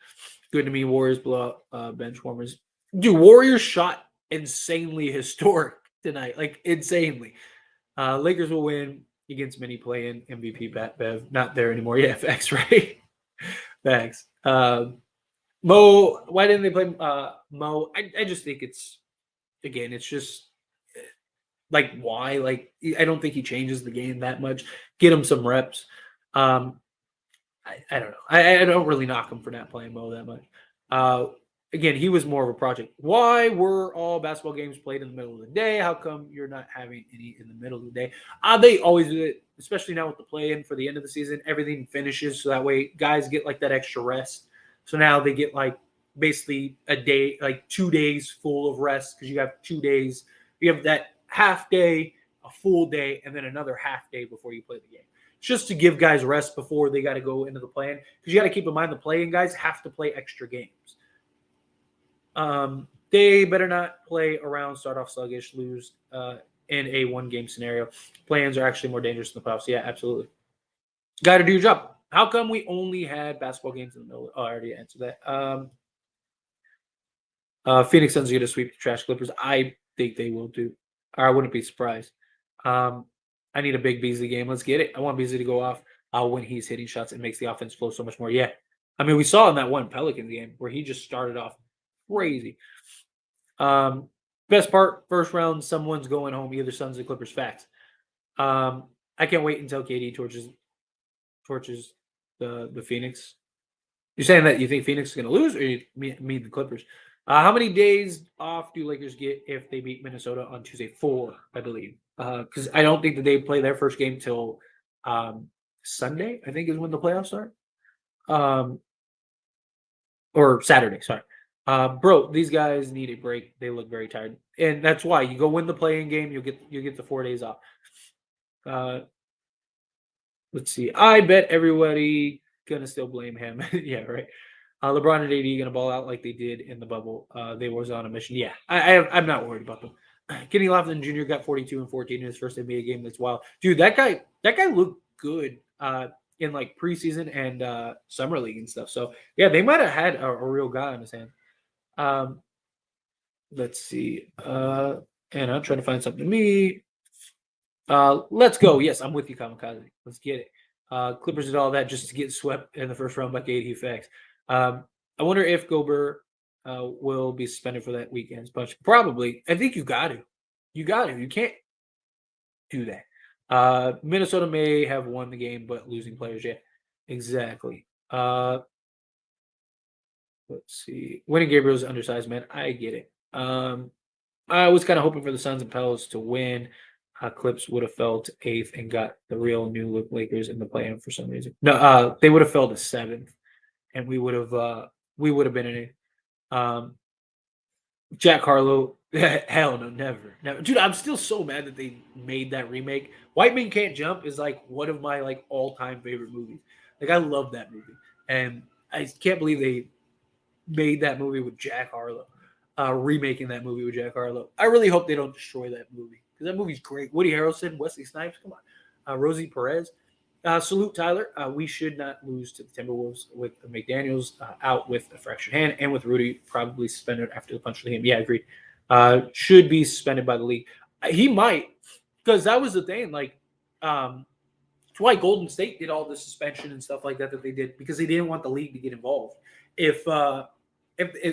good to me. Warriors blow out bench warmers. Dude, Warriors shot insanely historic tonight, like insanely. Lakers will win against many play-in MVP Bev. Not there anymore. Yeah, facts, right? Facts. Mo, why didn't they play Mo? I just think it's just like why? Like I don't think he changes the game that much. Get him some reps. I don't know. I don't really knock him for not playing Mo that much. Again, he was more of a project. Why were all basketball games played in the middle of the day? How come you're not having any in the middle of the day? They always do it, especially now with the play-in for the end of the season. Everything finishes so that way guys get like that extra rest. So now they get like basically a day, like 2 days full of rest because you have 2 days. You have that half day, a full day, and then another half day before you play the game. Just to give guys rest before they got to go into the play-in because you got to keep in mind the play-in guys have to play extra games. They better not play around, start off sluggish, lose in a one-game scenario. Plans are actually more dangerous in the playoffs. Yeah, absolutely. Got to do your job. How come we only had basketball games in the middle? Oh, I already answered that. Phoenix Suns are going to sweep the trash Clippers. I think they will do. Or I wouldn't be surprised. I need a big Beasley game. Let's get it. I want Beasley to go off when he's hitting shots. It makes the offense flow so much more. Yeah. I mean, we saw in that one Pelicans game where he just started off crazy. Best part, first round, someone's going home, either Suns or Clippers. Facts. I can't wait until KD torches the Phoenix. You're saying that you think Phoenix is going to lose, or you mean the Clippers? How many days off do Lakers get if they beat Minnesota on Tuesday? 4, I believe. Because I don't think that they play their first game till Sunday, I think is when the playoffs start. Or Saturday, sorry. Bro, these guys need a break. They look very tired. And that's why you go win the play-in game, you'll get the 4 days off. Let's see. I bet everybody gonna still blame him. Yeah, right. LeBron and AD gonna ball out like they did in the bubble. They was on a mission. Yeah, I'm not worried about them. Kenny Lofton Jr. got 42 and 14 in his first NBA game. That's wild, dude. That guy looked good in like preseason and summer league and stuff. So yeah, they might have had a real guy on his hand. Let's see. And I'm trying to find something to me. Let's go. Yes, I'm with you, Kamikaze. Let's get it. Clippers did all that just to get swept in the first round by KD facts. I wonder if Gobert will be suspended for that weekend's punch. Probably. I think you got to. You got to. You can't do that. Minnesota may have won the game, but losing players, yeah. Exactly. Let's see. Winning Gabriel's undersized, man. I get it. I was kind of hoping for the Suns and Pelicans to win. Clips would have fell to 8th and got the real new look Lakers in the play-in for some reason. No, they would have fell to 7th, and we would have been in it. Jack Harlow, hell no, never. Dude, I'm still so mad that they made that remake. White Men Can't Jump is like one of my like all-time favorite movies. Like I love that movie, and I can't believe they made that movie with Jack Harlow. Remaking that movie with Jack Harlow. I really hope they don't destroy that movie because that movie's great. Woody Harrelson, Wesley Snipes, come on. Rosie Perez. Salute Tyler. We should not lose to the Timberwolves with McDaniels out with a fractured hand and with Rudy probably suspended after the punch to him. Yeah, agreed. Should be suspended by the league. He might, because that was the thing. Like, it's why Golden State did all the suspension and stuff like that they did because they didn't want the league to get involved. If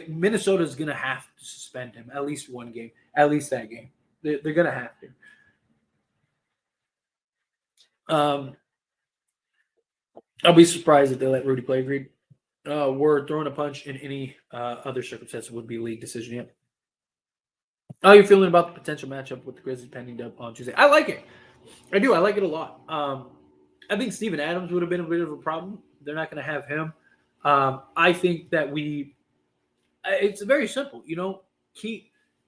Minnesota's going to have to suspend him at least one game, at least that game, they're going to have to. I'll be surprised if they let Rudy play. Agreed. We're throwing a punch in any other circumstance would be a league decision. Yep. How are you feeling about the potential matchup with the Grizzlies pending dub on Tuesday? I like it. I do. I like it a lot. I think Steven Adams would have been a bit of a problem. They're not going to have him. I think that it's very simple.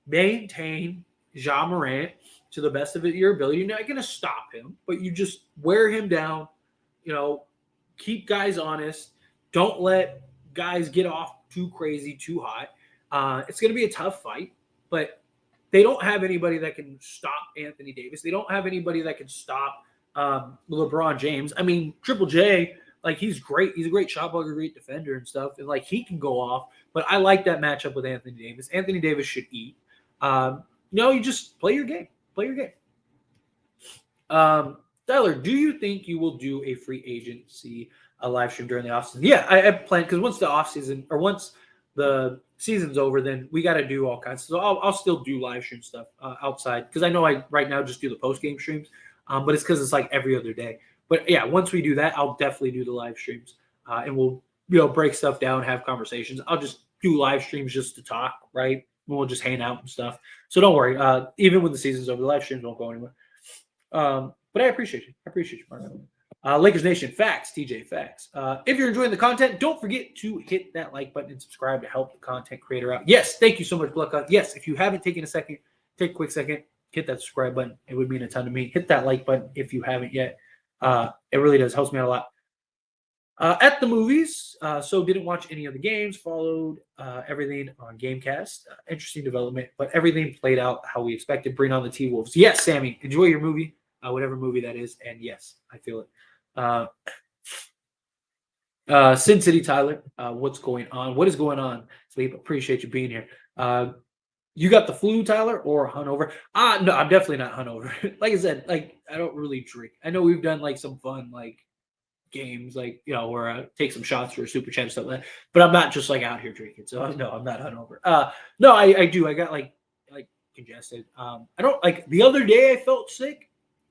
Maintain Ja Morant to the best of your ability. You're not going to stop him, but you just wear him down. Keep guys honest. Don't let guys get off too crazy, too hot. It's going to be a tough fight, but they don't have anybody that can stop Anthony Davis. They don't have anybody that can stop LeBron James. I mean, Triple J, like he's great. He's a great shot blocker, great defender and stuff. And like he can go off, but I like that matchup with Anthony Davis. Anthony Davis should eat. You just play your game. Play your game. Tyler, do you think you will do a free agency live stream during the offseason? Yeah, I plan because once the offseason or once the season's over, then we got to do all kinds. So I'll still do live stream stuff outside because I know I right now just do the post game streams, but it's because it's like every other day. But yeah, once we do that, I'll definitely do the live streams and we'll break stuff down, have conversations. I'll just do live streams just to talk, right? We'll just hang out and stuff. So don't worry. Even when the season's over, the live streams won't go anywhere. But I appreciate you. I appreciate you, Mark. Lakers Nation, facts, TJ, facts. If you're enjoying the content, don't forget to hit that like button and subscribe to help the content creator out. Yes, thank you so much, Bloodcut. Yes, if you haven't taken a second, take a quick second, hit that subscribe button. It would mean a ton to me. Hit that like button if you haven't yet. It really does. Helps me out a lot. At the movies, so didn't watch any of the games, followed everything on Gamecast. Interesting development, but everything played out how we expected. Bring on the T-Wolves. Yes, Sammy, enjoy your movie, whatever movie that is, and yes, I feel it. Sin City Tyler, what's going on? What is going on? Sleep, appreciate you being here. You got the flu, Tyler, or hungover? No, I'm definitely not hungover. Like I said, like I don't really drink. I know we've done like some fun like games, like where I take some shots for a super chat and stuff like that. But I'm not just like out here drinking. So no, I'm not hungover. No, I do. I got like congested. I don't like the other day I felt sick.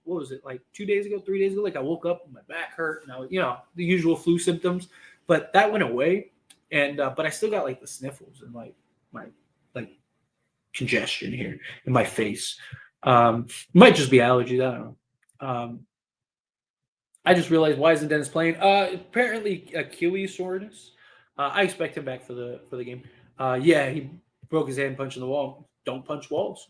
What was it, like 2 days ago, 3 days ago? Like I woke up and my back hurt and I was, the usual flu symptoms, but that went away. And but I still got like the sniffles and like my like congestion here in my face. Might just be allergies. I don't know. I just realized, why isn't Dennis playing? Apparently Achilles soreness. I expect him back for the game. Yeah, he broke his hand punching the wall. Don't punch walls.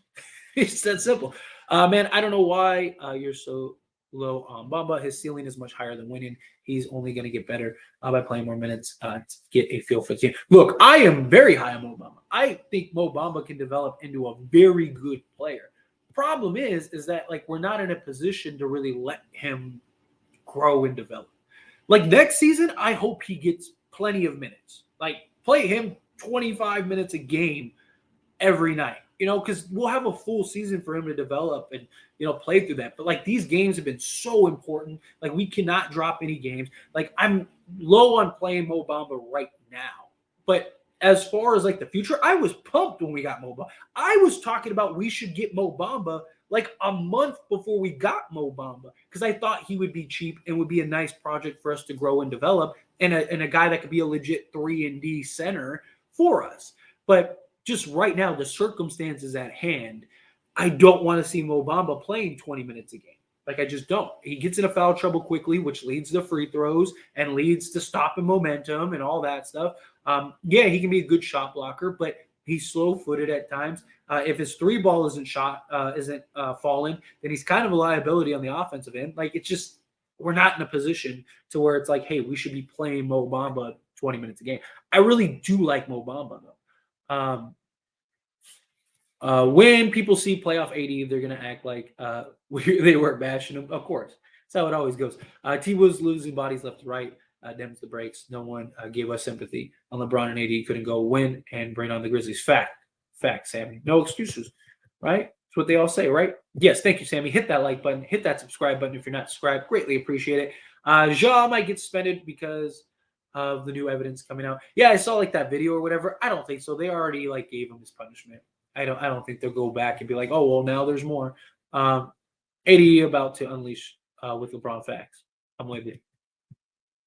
It's that simple. Man, I don't know why you're so low on Bamba. His ceiling is much higher than winning. He's only going to get better by playing more minutes to get a feel for the team. Look, I am very high on Mo Bamba. I think Mo Bamba can develop into a very good player. Problem is that like we're not in a position to really let him grow and develop. Like next season, I hope he gets plenty of minutes. Like play him 25 minutes a game every night, because we'll have a full season for him to develop and, play through that. But like these games have been so important. Like we cannot drop any games. Like I'm low on playing Mo Bamba right now. But as far as like the future, I was pumped when we got Mo Bamba. I was talking about we should get Mo Bamba like a month before we got Mo Bamba because I thought he would be cheap and would be a nice project for us to grow and develop and a guy that could be a legit 3-and-D center for us. But just right now, the circumstances at hand, I don't want to see Mo Bamba playing 20 minutes a game. Like I just don't. He gets into foul trouble quickly, which leads to free throws and leads to stopping momentum and all that stuff. Yeah, he can be a good shot blocker, but he's slow-footed at times. If his three ball isn't falling, then he's kind of a liability on the offensive end. Like it's just we're not in a position to where it's like, hey, we should be playing Mo Bamba 20 minutes a game. I really do like Mo Bamba though. When people see playoff AD, they're gonna act like they weren't bashing him. Of course, that's how it always goes. T was losing bodies left to right. Dems the breaks. No one gave us sympathy. On LeBron and AD couldn't go win and bring on the Grizzlies. Fact, Sammy. No excuses, right? That's what they all say, right? Yes, thank you, Sammy. Hit that like button. Hit that subscribe button if you're not subscribed. Greatly appreciate it. Ja might get suspended because of the new evidence coming out. Yeah, I saw like that video or whatever. I don't think so. They already like gave him his punishment. I don't think they'll go back and be like, oh well, now there's more. 80 about to unleash with LeBron facts. I'm with you.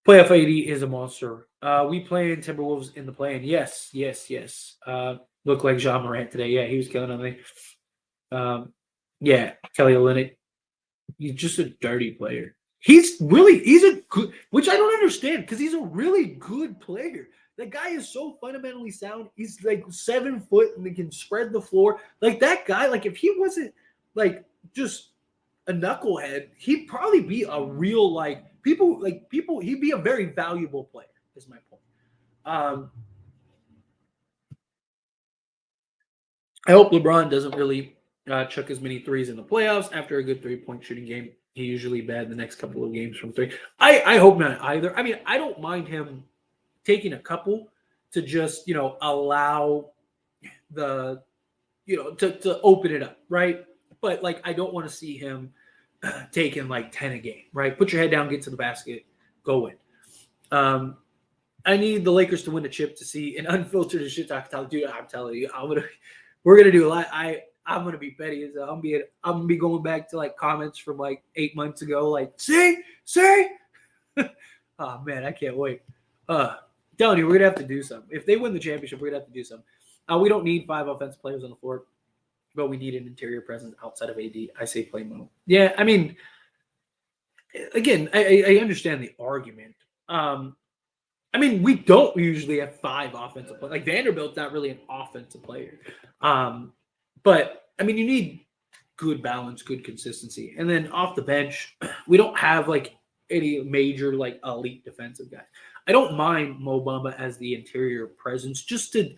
Playoff 80 is a monster. We play in Timberwolves in the play-in. Yes. Looked like John Morant today. Yeah, he was killing on me. Yeah, Kelly Olynyk. He's just a dirty player. He's a good, which I don't understand because he's a really good player. That guy is so fundamentally sound. He's like 7 foot and he can spread the floor. Like that guy, like if he wasn't like just a knucklehead, he'd probably be a real he'd be a very valuable player, is my point. I hope LeBron doesn't really chuck as many threes in the playoffs after a good 3-point shooting game. He usually bad the next couple of games from three. I hope not either. I mean, I don't mind him taking a couple to just, allow the, to open it up, right? But like, I don't want to see him taking like 10 a game, right? Put your head down, get to the basket, go win. I need the Lakers to win a chip to see an unfiltered shit talk. Dude, I'm telling you, we're gonna do a lot. I'm gonna be petty as I'm gonna be going back to like comments from like 8 months ago, like see. Oh man, I can't wait. Telling you, we're gonna have to do something. If they win the championship, we're gonna have to do something. We don't need 5 offensive players on the floor, but we need an interior presence outside of AD. I say play Mo. Yeah, I mean, again, I understand the argument. I mean, we don't usually have 5 offensive players. Like Vanderbilt's not really an offensive player. But I mean, you need good balance, good consistency. And then off the bench, we don't have like any major like elite defensive guys. I don't mind Mo Bamba as the interior presence just to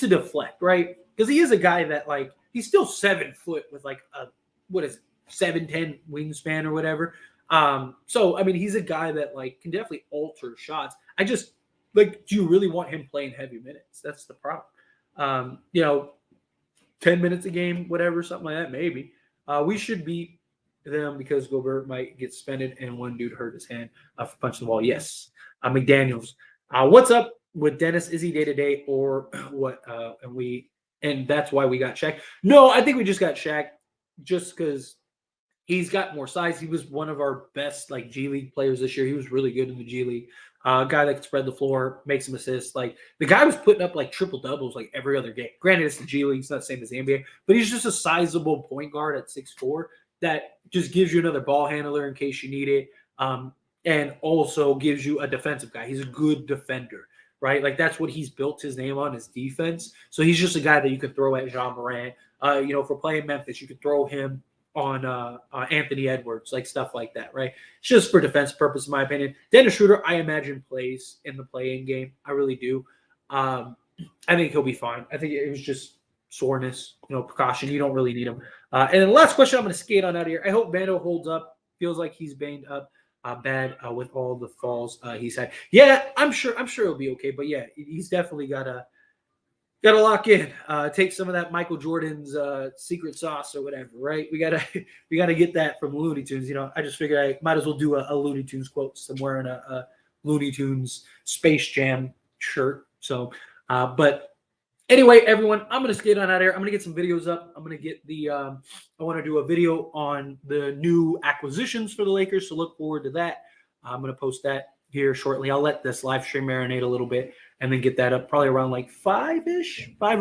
deflect, right? Because he is a guy that like he's still 7 foot with like a 7'10" wingspan or whatever. So I mean he's a guy that like can definitely alter shots. I just like, do you really want him playing heavy minutes? That's the problem. 10 minutes a game, whatever, something like that, maybe. We should beat them because Gobert might get suspended and one dude hurt his hand for punching the ball. Yes. McDaniels. What's up with Dennis? Is he day-to-day or what? And that's why we got Shaq. No, I think we just got Shaq just because he's got more size. He was one of our best like G League players this year. He was really good in the G League. Guy that can spread the floor, make some assists. Like the guy was putting up like triple doubles like every other game. Granted, it's the G League, it's not the same as the NBA, but he's just a sizable point guard at 6'4" that just gives you another ball handler in case you need it, and also gives you a defensive guy. He's a good defender, right? Like that's what he's built his name on, is defense. So he's just a guy that you can throw at John Morant. For playing Memphis, you could throw him on Anthony Edwards, like stuff like that, right? It's just for defense purpose, in my opinion. Dennis Schroeder, I imagine, plays in the play-in game. I really do. I think he'll be fine. I think it was just soreness, precaution. You don't really need him. And then the last question I'm going to skate on out of here. I hope Vando holds up. Feels like he's banged up. bad with all the falls he's had. Yeah, I'm sure he'll be okay. But yeah, he's definitely gotta lock in. Take some of that Michael Jordan's secret sauce or whatever, right? We gotta get that from Looney Tunes. I just figured I might as well do a Looney Tunes quote. So I'm wearing a Looney Tunes Space Jam shirt. So, but anyway, everyone, I'm gonna skate on out here. I'm gonna get some videos up. I'm gonna get I want to do a video on the new acquisitions for the Lakers. So look forward to that. I'm gonna post that here shortly. I'll let this live stream marinate a little bit and then get that up probably around like 5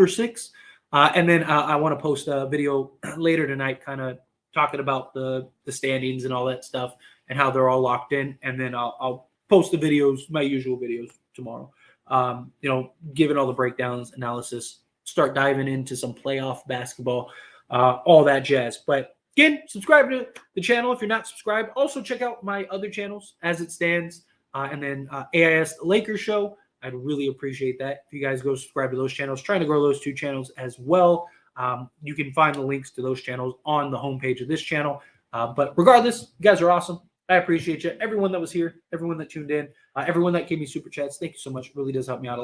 or 6. And then I want to post a video later tonight, kind of talking about the standings and all that stuff and how they're all locked in. And then I'll post the videos, my usual videos tomorrow. Giving all the breakdowns, analysis, start diving into some playoff basketball, all that jazz. But again, subscribe to the channel if you're not subscribed. Also, check out my other channels as it stands. And then AIS Lakers Show. I'd really appreciate that if you guys go subscribe to those channels. Trying to grow those 2 channels as well. You can find the links to those channels on the homepage of this channel. But regardless, you guys are awesome. I appreciate you. Everyone that was here, everyone that tuned in, everyone that gave me super chats, thank you so much. It really does help me out a lot.